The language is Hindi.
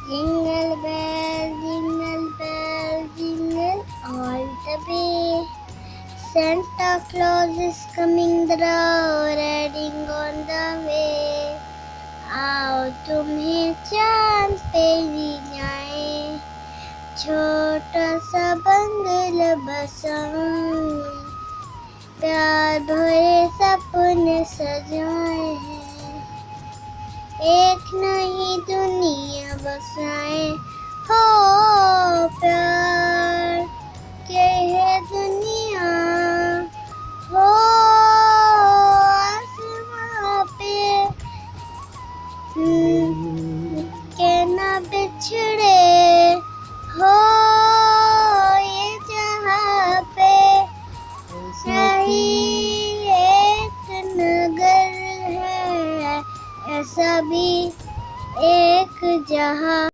Jingle bell, jingle all the way. Santa Claus is coming, the riding on the way. आओ तुम्हें चांद पे ले जाएं, छोटा सा बंगला बसाऊं, प्यार भरे सपने सजाए हैं, एक नई दुनिया बसाए हो, प्यार के है दुनिया हो, आसमां पे के ना बिछड़े हो, ये जहाँ पे यही एक नगर है, ऐसा भी एक जहाँ